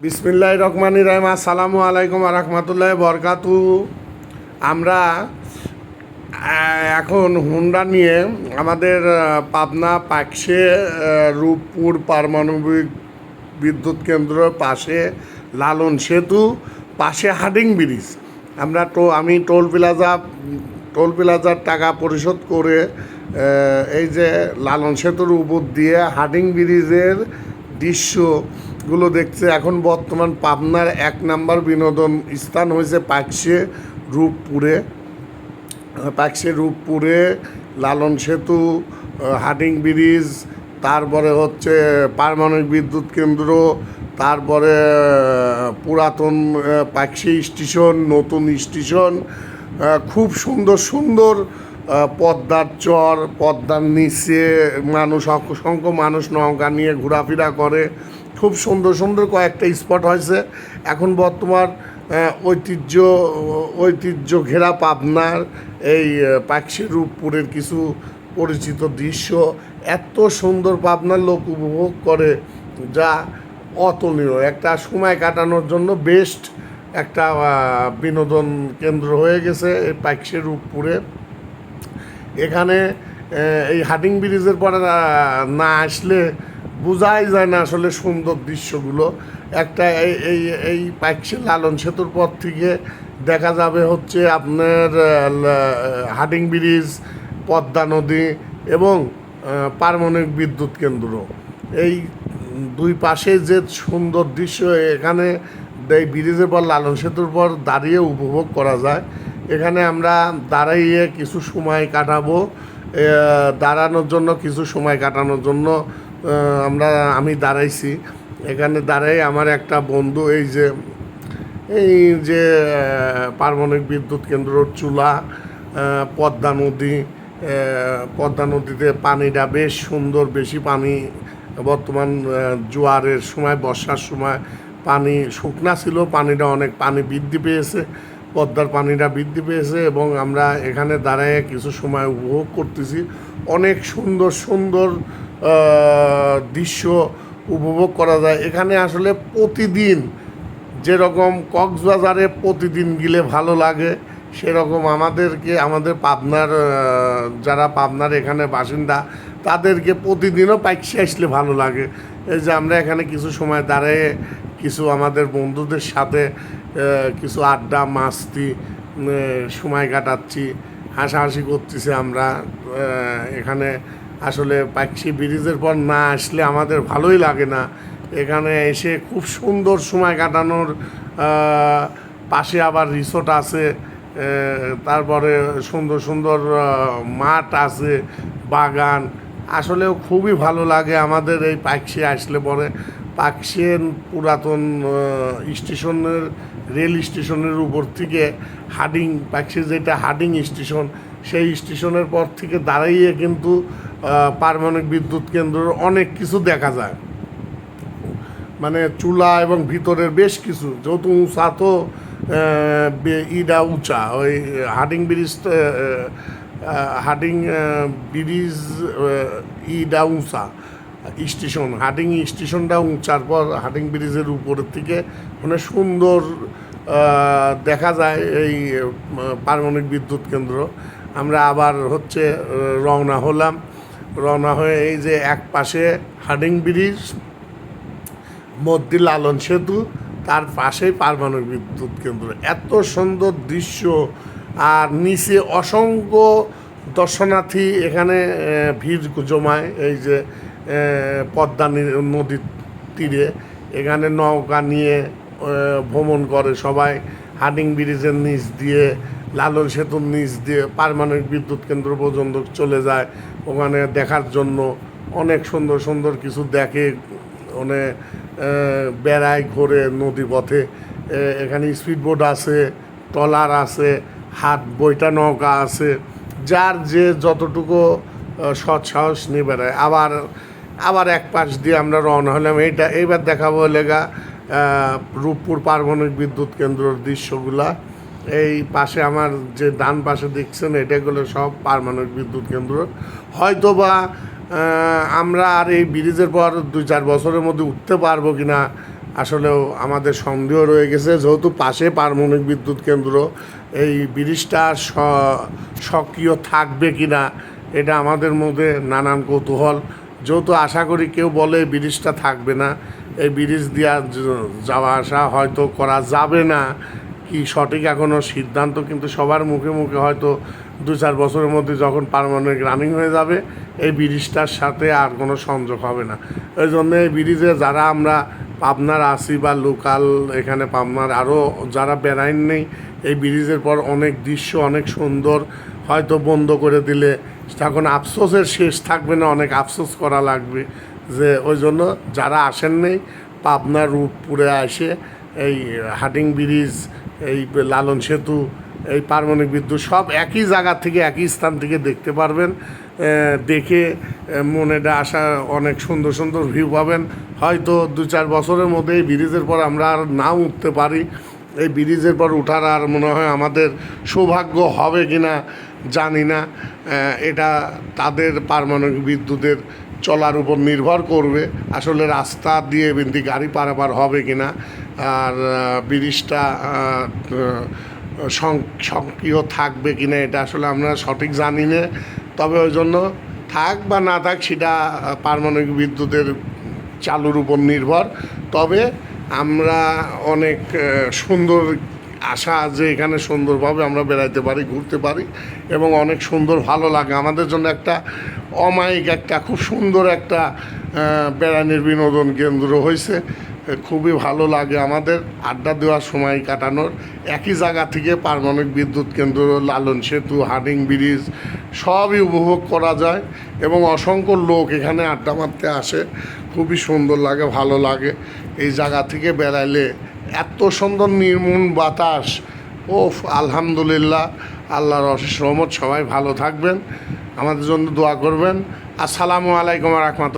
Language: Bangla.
বিসমিল্লাহির রহমানির রহিম। আসসালামু আলাইকুম ওয়া রাহমাতুল্লাহি ওয়া বারাকাতুহু। আমরা এখন হুন্ডা নিয়ে আমাদের পাবনা পাকশে রূপপুর পারমাণবিক বিদ্যুৎ কেন্দ্র পাশে লালন সেতু পাশে হাডিং ব্রিজ আমি টোল প্লাজার টাকা পরিশোধ করে এই যে লালন সেতুর উপর দিয়ে হাডিং ব্রিজের দৃশ্যগুলো দেখছে। এখন বর্তমান পাবনার 1 নম্বর বিনোদন স্থান হয়েছে পাকশে রূপপুরে লালন সেতু, হাডিং ব্রিজ, তারপরে হচ্ছে পারমাণবিক বিদ্যুৎ কেন্দ্র, তারপরে পুরাতন পাকশি স্টেশন, নতুন স্টেশন, খুব সুন্দর সুন্দর পদ্মার চর, পদ্মার নিচে অসংখ্য মানুষ নৌকা নিয়ে ঘোরাফেরা করে। খুব সুন্দর সুন্দর কয়েকটা স্পট হয়েছে। এখন বর্তমান ঐতিহ্য ঘেরা পাবনার এই পাকশি রূপপুরের কিছু পরিচিত দৃশ্য এত সুন্দর পাবনার লোক উপভোগ করে, যা অতুলনীয়। একটা সময় কাটানোর জন্য বেস্ট একটা বিনোদন কেন্দ্র হয়ে গেছে এই পাকশি রূপপুরে। এখানে এই হাডিং ব্রিজের পরে না আসলে বোঝাই যায় না আসলে সুন্দর দৃশ্যগুলো। একটা এই পাকশি লালন সেতুর পর থেকে দেখা যাবে হচ্ছে আপনার হাডিং ব্রিজ, পদ্মা নদী এবং পারমাণবিক বিদ্যুৎ কেন্দ্র। এই দুই পাশে যে সুন্দর দৃশ্য এখানে এই ব্রিজের পর লালন সেতুর পর দাঁড়িয়ে উপভোগ করা যায়। এখানে আমরা দাঁড়িয়ে কিছু সময় কাটাবো। দাঁড়ানোর জন্য কিছু সময় কাটানোর জন্য আমি দাঁড়াইছি। এখানে দাঁড়াই আমার একটা বন্ধু এই যে পারমাণবিক বিদ্যুৎ কেন্দ্রর চুলা, পদ্মা নদীতে পানিটা বেশ সুন্দর, বেশি পানি। বর্তমান জোয়ারের সময়, বর্ষার সময় পানি শুকনা ছিল, পানিটা অনেক বৃদ্ধি পেয়েছে, পদ্মার পানিটা বৃদ্ধি পেয়েছে এবং আমরা এখানে দাঁড়ায় কিছু সময় উপভোগ করতেছি। অনেক সুন্দর সুন্দর দৃশ্য উপভোগ করা যায় এখানে। আসলে প্রতিদিন যেরকম কক্সবাজারে প্রতিদিন গেলে ভালো লাগে, সেরকম আমাদের পাবনার যারা পাবনার এখানে বাসিন্দা তাদেরকে প্রতিদিনও পাকশি আসলে ভালো লাগে। এই যে আমরা এখানে কিছু সময় দাঁড়িয়ে কিছু আমাদের বন্ধুদের সাথে কিছু আড্ডা মাস্তি সময় কাটাচ্ছি, হাসাহাসি করতেছি আমরা এখানে। আসলে পাকশি ব্রিজের পর না আসলে আমাদের ভালোই লাগে না। এখানে এসে খুব সুন্দর সময় কাটানোর, পাশে আবার রিসোর্ট আছে, তারপরে সুন্দর সুন্দর মাঠ আছে, বাগান। আসলেও খুবই ভালো লাগে আমাদের এই পাকশি আসলে পরে। পাকশির পুরাতন রেল স্টেশনের উপর থেকে পাকশির যেটা হাডিং স্টেশন, সেই স্টেশনের পর থেকে দাঁড়িয়ে কিন্তু পারমাণবিক বিদ্যুৎ কেন্দ্রের অনেক কিছু দেখা যায়। মানে চুলা এবং ভিতরের বেশ কিছু, যেহেতু উঁচা তো উঁচা, ওই হাডিং ব্রিজ উঁচা স্টেশন, হাডিং স্টেশনটা উঁচার পর হাডিং ব্রিজের উপরের থেকে মানে সুন্দর দেখা যায় এই পারমাণবিক বিদ্যুৎ কেন্দ্র। আমরা আবার রওনা হয়ে এই যে এক পাশে হাডিং ব্রিজ, মধ্যে লালন সেতু, তার পাশেই পারমাণবিক বিদ্যুৎ কেন্দ্র। এত সুন্দর দৃশ্য, আর নিচে অসংখ্য দর্শনার্থী এখানে ভিড় জমায়। এই যে পদ্মা নদীর তীরে এখানে নৌকা নিয়ে ভ্রমণ করে সবাই। হাডিং ব্রিজের নিচ দিয়ে, লালন সেতুর নিচ দিয়ে পারমাণবিক বিদ্যুৎ কেন্দ্র পর্যন্ত চলে যায়। ওখানে দেখার জন্য অনেক সুন্দর সুন্দর কিছু দেখে, বেড়ায় ঘোরে নদী পথে। এখানে স্পিডবোট আছে, ট্রলার আছে, হাত বইটা নৌকা আছে, যার যে যতটুকু সৎসাহস নিয়ে বেড়ায়। আবার এক পাশ দিয়ে আমরা রওনা হলাম। এইবার দেখাবো রূপপুর পারমাণবিক বিদ্যুৎ কেন্দ্রের দৃশ্যগুলা। এই পাশে আমার যে ডান পাশে দেখছেন, এটাগুলো সব পারমাণবিক বিদ্যুৎ কেন্দ্র। হয়তোবা আমরা আর এই ব্রিজের পর 2-4 বছরের মধ্যে উঠতে পারবো কিনা আসলেও আমাদের সন্দেহ রয়ে গেছে, যেহেতু পাশে পারমাণবিক বিদ্যুৎ কেন্দ্র, এই ব্রিজটা সক্রিয় থাকবে কি না এটা আমাদের মধ্যে নানান কৌতূহল। যেহেতু আশা করি কেউ বলে ব্রিজটা থাকবে না, এই ব্রিজ দিয়া যাওয়া আসা হয়তো করা যাবে না, কি সঠিক এখনও সিদ্ধান্ত কিন্তু সবার মুখে মুখে হয়তো 2-4 বছরের মধ্যে যখন পারমাণবিক রানিং হয়ে যাবে এই ব্রিজটার সাথে আর কোনো সংযোগ হবে না। ওই জন্য এই ব্রিজে যারা আমরা পাবনার আছি বা লোকাল এখানে পাবনার আরও যারা বেড়াইন নেই, এই ব্রিজের পর অনেক দৃশ্য অনেক সুন্দর, হয়তো বন্ধ করে দিলে তখন আফসোসের শেষ থাকবে না, অনেক আফসোস করা লাগবে। যে ওই জন্য যারা আসেন নেই পাবনার রূপপুরে আসে এই হাটিং ব্রিজ, এই লালন সেতু, এই পারমাণবিক বিদ্যুৎ সব একই জায়গা থেকে একই স্থান থেকে দেখতে পারবেন। দেখে মনেটা আসা অনেক সুন্দর সুন্দর ভিউ পাবেন। হয়তো 2-4 বছরের মধ্যে এই ব্রিজের পর আমরা আর নাও উঠতে পারি, এই ব্রিজের পর উঠার আর মনে হয় আমাদের সৌভাগ্য হবে কি না জানি না। এটা তাদের পারমাণবিক বিদ্যুতের চলার উপর নির্ভর করবে, আসলে রাস্তা দিয়ে বিন্দি গাড়ি পারাপার হবে কি না, আর ব্রিজটা সক্রিয় থাকবে কি না এটা আসলে আমরা সঠিক জানি না। তবে ওই জন্য থাক বা না থাক সেটা পারমাণবিক বিদ্যুতের চালুর উপর নির্ভর। তবে আমরা অনেক সুন্দর আশা যে এখানে সুন্দরভাবে আমরা বেড়াইতে পারি, ঘুরতে পারি এবং অনেক সুন্দর ভালো লাগে আমাদের জন্য। একটা অমায়িক একটা খুব সুন্দর একটা বেড়ানোর বিনোদন কেন্দ্র হয়েছে, খুবই ভালো লাগে আমাদের আড্ডা দেওয়ার সময় কাটানোর। একই জায়গা থেকে পারমাণবিক বিদ্যুৎ কেন্দ্র, লালন সেতু, হার্ডিং ব্রিজ সবই উপভোগ করা যায় এবং অসংখ্য লোক এখানে আড্ডা মারতে আসে, খুবই সুন্দর লাগে, ভালো লাগে। এই জায়গা থেকে বেড়াইলে এত সুন্দর নির্মল বাতাস, ও আলহামদুলিল্লাহ, আল্লাহর অশেষ রহমত। সবাই ভালো থাকবেন, আমাদের জন্য দোয়া করবেন। আসসালামু আলাইকুম ওয়া রাহমাতুল্লাহ।